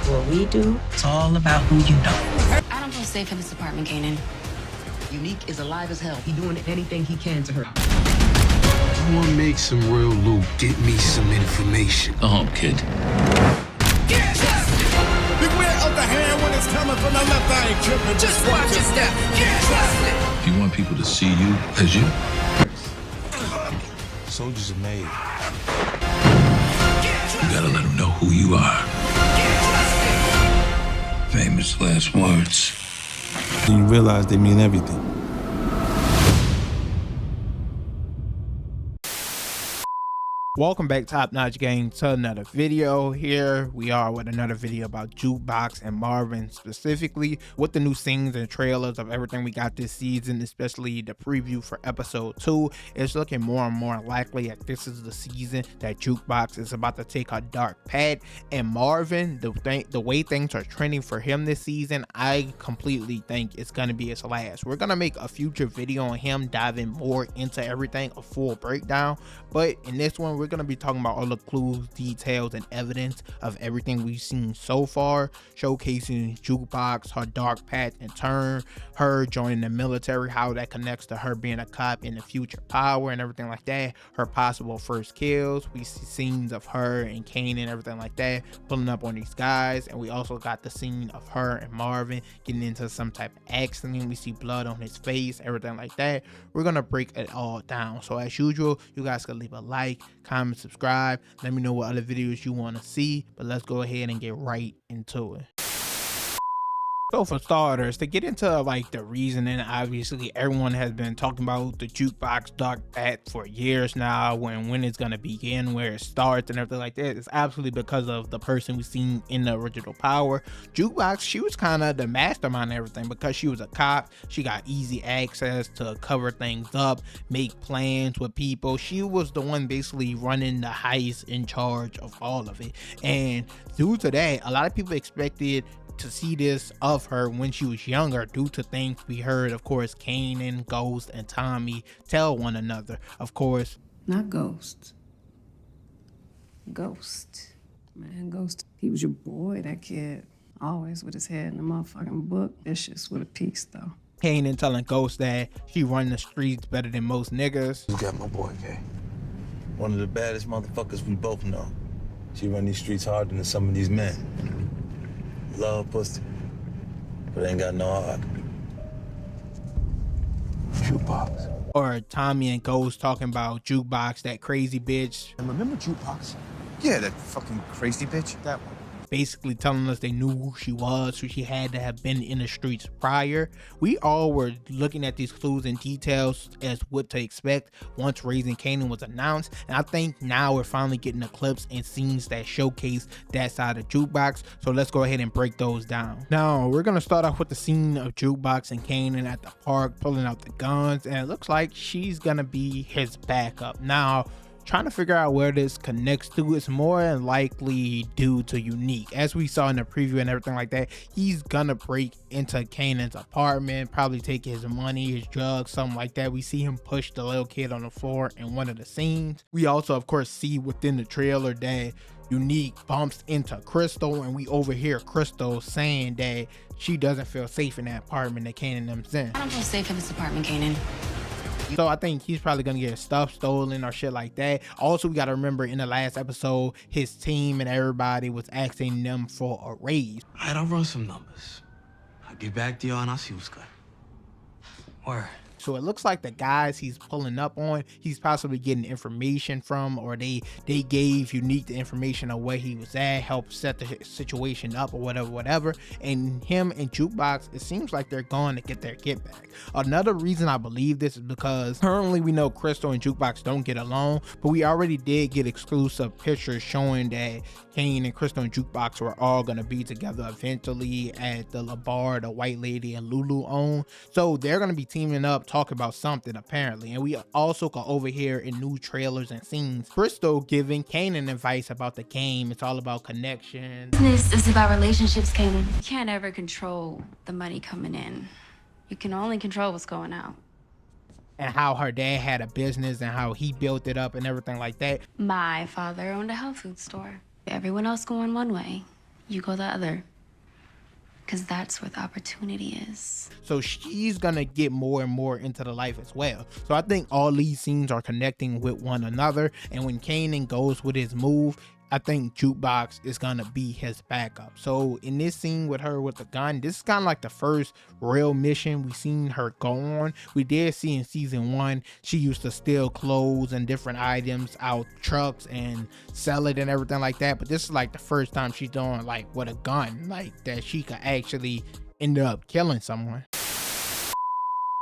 What we do, it's all about who you know. I don't feel safe in this apartment, Kanan. Unique is alive as hell. He doing anything he can to her. I want to make some real loot. Get me some information. Go home, kid. Beware of the hand when it's coming from the left. I ain't tripping. Just watch your step. If you want people to see you as you, Soldiers are made. you gotta let them know who you are. Famous last words. You realize they mean everything. Welcome back, Top Notch Gang, to another video. Here we are with another video about Jukebox and Marvin, specifically with the new scenes and trailers of everything we got this season, especially the preview for episode 2. It's looking more and more likely that this is the season that Jukebox is about to take a dark path, and Marvin, the way things are trending for him this season, I completely think it's gonna be his last. We're gonna make a future video on him diving more into everything, a full breakdown, but in this one we're gonna be talking about all the clues, details, and evidence of everything we've seen so far, showcasing Jukebox, her dark path and turn, her joining the military, how that connects to her being a cop in the future power and everything like that, her possible first kills. We see scenes of her and Kanan and everything like that pulling up on these guys, and we also got the scene of her and Marvin getting into some type of accident. We see blood on his face, everything like that. We're gonna break it all down. So as usual, you guys can leave a like, comment, subscribe, let me know what other videos you want to see, but let's go ahead and get right into it. So for starters, to get into like the reasoning, obviously everyone has been talking about the Jukebox dark path for years now, when it's gonna begin, where it starts and everything like that. It's absolutely because of the person we've seen in the original Power. Jukebox, she was kind of the mastermind and everything because she was a cop. She got easy access to cover things up, make plans with people. She was the one basically running the heist, in charge of all of it. And due to that, a lot of people expected to see this of her when she was younger, due to things we heard, of course, Kanan, Ghost, and Tommy tell one another. Of course, not Ghost. Ghost. Man, Ghost, he was your boy, that kid. Always with his head in the motherfucking book. Vicious with a piece, though. Kanan telling Ghost that she run the streets better than most niggas. You got my boy, Kay. One of the baddest motherfuckers we both know. She run these streets harder than some of these men. Love pussy, but ain't got no heart. Jukebox. Or Tommy and Ghost talking about Jukebox, that crazy bitch. And remember Jukebox? Yeah, that fucking crazy bitch. That one. Basically telling us they knew who she was, who she had to have been in the streets prior. We all were looking at these clues and details as what to expect once Raising Kanan was announced, and I think now we're finally getting the clips and scenes that showcase that side of Jukebox. So let's go ahead and break those down. Now we're gonna start off with the scene of Jukebox and Kanan at the park pulling out the guns, and it looks like she's gonna be his backup. Now, trying to figure out where this connects to is more than likely due to Unique. As we saw in the preview and everything like that, he's gonna break into Kanan's apartment, probably take his money, his drugs, something like that. We see him push the little kid on the floor in one of the scenes. We also, of course, see within the trailer that Unique bumps into Crystal, and we overhear Crystal saying that she doesn't feel safe in that apartment that Kanan them's in. I don't feel safe in this apartment, Kanan. So I think he's probably gonna get his stuff stolen or shit like that. Also, we gotta remember in the last episode, his team and everybody was asking them for a raise. All right, I'll run some numbers. I'll get back to y'all and I'll see what's good. Word. So it looks like the guys he's pulling up on, he's possibly getting information from, or they gave Unique the information of where he was at, help set the situation up or whatever. And him and Jukebox, it seems like they're going to get their get back. Another reason I believe this is because currently we know Crystal and Jukebox don't get along, but we already did get exclusive pictures showing that Kane and Crystal and Jukebox were all going to be together eventually at the bar the white lady and Lulu own. So they're going to be teaming up, talk about something apparently. And we also can overhear in new trailers and scenes Crystal giving Kanan advice about the game. It's all about connection. Business is about relationships, Kanan. You can't ever control the money coming in. You can only control what's going out. And how her dad had a business and how he built it up and everything like that. My father owned a health food store. Everyone else going one way. You go the other. Because that's where the opportunity is. So she's gonna get more and more into the life as well. So I think all these scenes are connecting with one another. And when Kanan goes with his move, I think Jukebox is gonna be his backup. So in this scene with her with the gun, this is kind of like the first real mission we seen her go on. We did see in season 1, she used to steal clothes and different items out trucks and sell it and everything like that. But this is like the first time she's doing like with a gun, like that she could actually end up killing someone.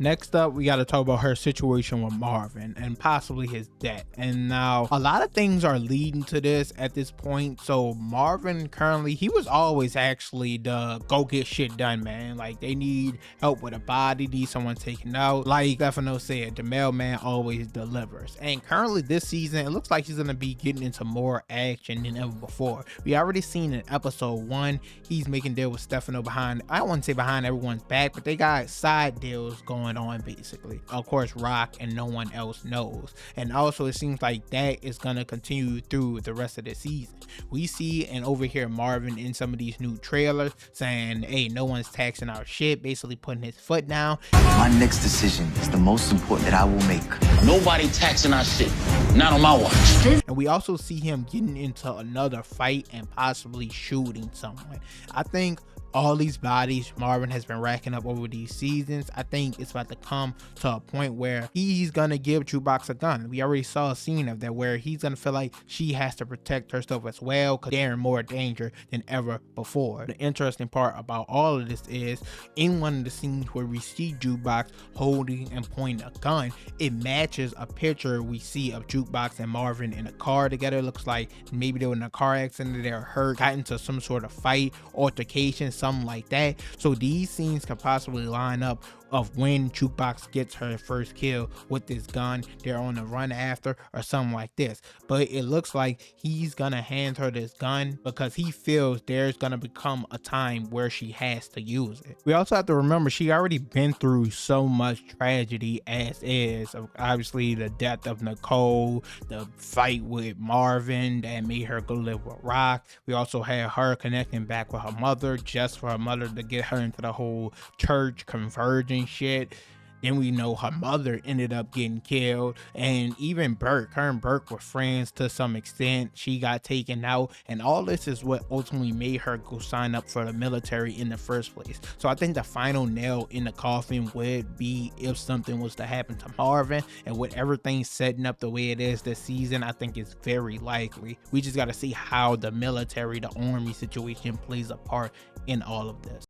Next up, we got to talk about her situation with Marvin and possibly his death. And now a lot of things are leading to this at this point. So Marvin currently, he was always actually the go get shit done man. Like they need help with a body, need someone taken out. Like Stefano said, the mailman always delivers. And currently this season, it looks like he's going to be getting into more action than ever before. We already seen in episode 1, he's making deal with Stefano behind, I don't want to say behind everyone's back, but they got side deals going on basically. Of course, Rock and no one else knows. And also it seems like that is going to continue through the rest of the season. We see and overhear Marvin in some of these new trailers saying, hey, no one's taxing our shit, basically putting his foot down. My next decision is the most important that I will make. Nobody taxing our shit. Not on my watch. And we also see him getting into another fight and possibly shooting someone. I think all these bodies Marvin has been racking up over these seasons, I think it's about to come to a point where he's gonna give Jukebox a gun. We already saw a scene of that where he's gonna feel like she has to protect herself as well because they're in more danger than ever before. The interesting part about all of this is in one of the scenes where we see Jukebox holding and pointing a gun, it matches a picture we see of Jukebox and Marvin in a car together. It looks like maybe they were in a car accident, they were hurt, got into some sort of fight, altercation, something like that. So these scenes could possibly line up of when Jukebox gets her first kill with this gun, they're on the run after or something like this. But it looks like he's gonna hand her this gun because he feels there's gonna become a time where she has to use it. We also have to remember she already been through so much tragedy as is. Obviously the death of Nicole, the fight with Marvin that made her go live with Rock. We also had her connecting back with her mother just for her mother to get her into the whole church conversion shit. Then we know her mother ended up getting killed, and even Burke, her and Burke were friends to some extent. She got taken out, and all this is what ultimately made her go sign up for the military in the first place. So I think the final nail in the coffin would be if something was to happen to Marvin, and with everything setting up the way it is this season, I think it's very likely. We just got to see how the military, the army situation plays a part in all of this.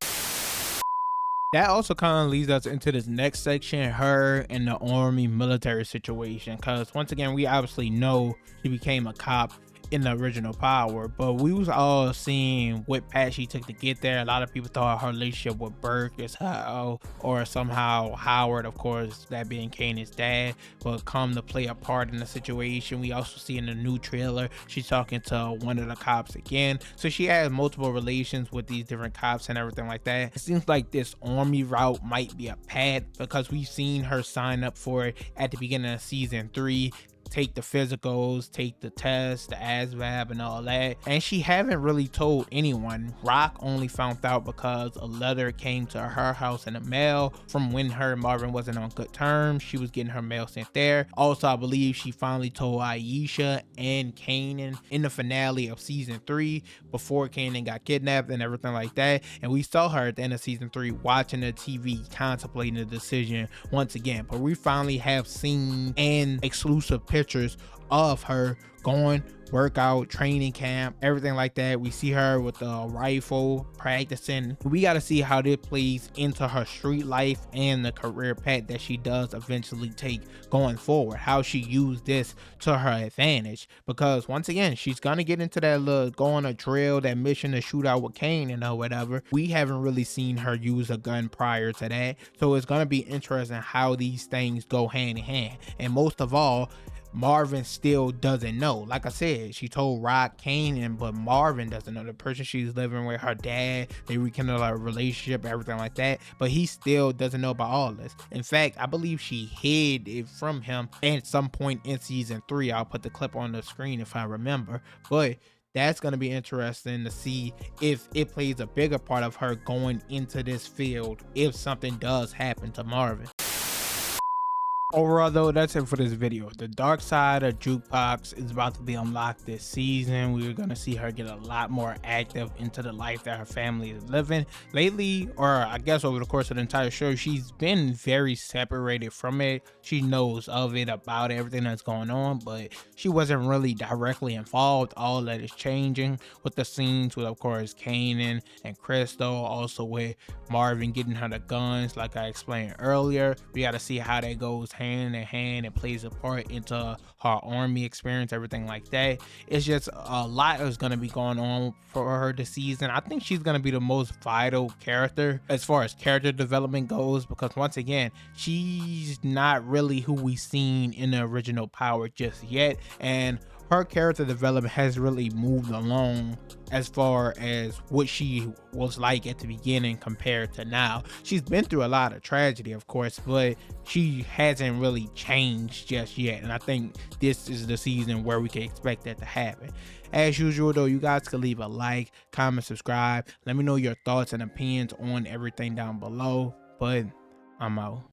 That also kind of leads us into this next section, her and the army military situation, because once again we obviously know she became a cop in the original Power, but we was all seeing what path she took to get there. A lot of people thought her relationship with Burke is how, or somehow Howard, of course, that being Kanan's dad, would come to play a part in the situation. We also see in the new trailer she's talking to one of the cops again, so she has multiple relations with these different cops and everything like that. It seems like this army route might be a path because we've seen her sign up for it at the beginning of season 3, take the physicals, take the test, the ASVAB and all that, and she haven't really told anyone. Rock only found out because a letter came to her house in the mail from when her and Marvin wasn't on good terms. She was getting her mail sent there. Also, I believe she finally told Aisha and Kanan in the finale of season 3 before Kanan got kidnapped and everything like that. And we saw her at the end of season 3 watching the TV contemplating the decision once again. But we finally have seen an exclusive pictures of her going workout, training camp, everything like that. We see her with the rifle practicing. We got to see how this plays into her street life and the career path that she does eventually take going forward, how she used this to her advantage, because once again she's gonna get into that little go on a drill, that mission to shoot out with Kanan or whatever. We haven't really seen her use a gun prior to that, so it's gonna be interesting how these things go hand in hand. And most of all, Marvin still doesn't know. Like I said, she told Rock, Kanan, but Marvin doesn't know. The person she's living with, her dad, they rekindle a relationship, everything like that, but he still doesn't know about all this. In fact, I believe she hid it from him at some point in season 3. I'll put the clip on the screen if I remember, but That's going to be interesting to see if it plays a bigger part of her going into this field if something does happen to Marvin. Overall though, that's it for this video. The dark side of Jukebox is about to be unlocked this season. We're going to see her get a lot more active into the life that her family is living. Lately, or I guess over the course of the entire show, she's been very separated from it. She knows of it, about everything that's going on, but she wasn't really directly involved. All that is changing with the scenes with, of course, Kanan and Crystal, also with Marvin getting her the guns like I explained earlier. We got to see how that goes hand in hand and plays a part into her army experience, everything like that. It's just a lot is going to be going on for her this season. I think she's going to be the most vital character as far as character development goes, because once again, she's not really who we seen in the original Power just yet, and her character development has really moved along as far as what she was like at the beginning compared to now. She's been through a lot of tragedy, of course, but she hasn't really changed just yet, and I think this is the season where we can expect that to happen. As usual though, you guys can leave a like, comment, subscribe. Let me know your thoughts and opinions on everything down below, but I'm out.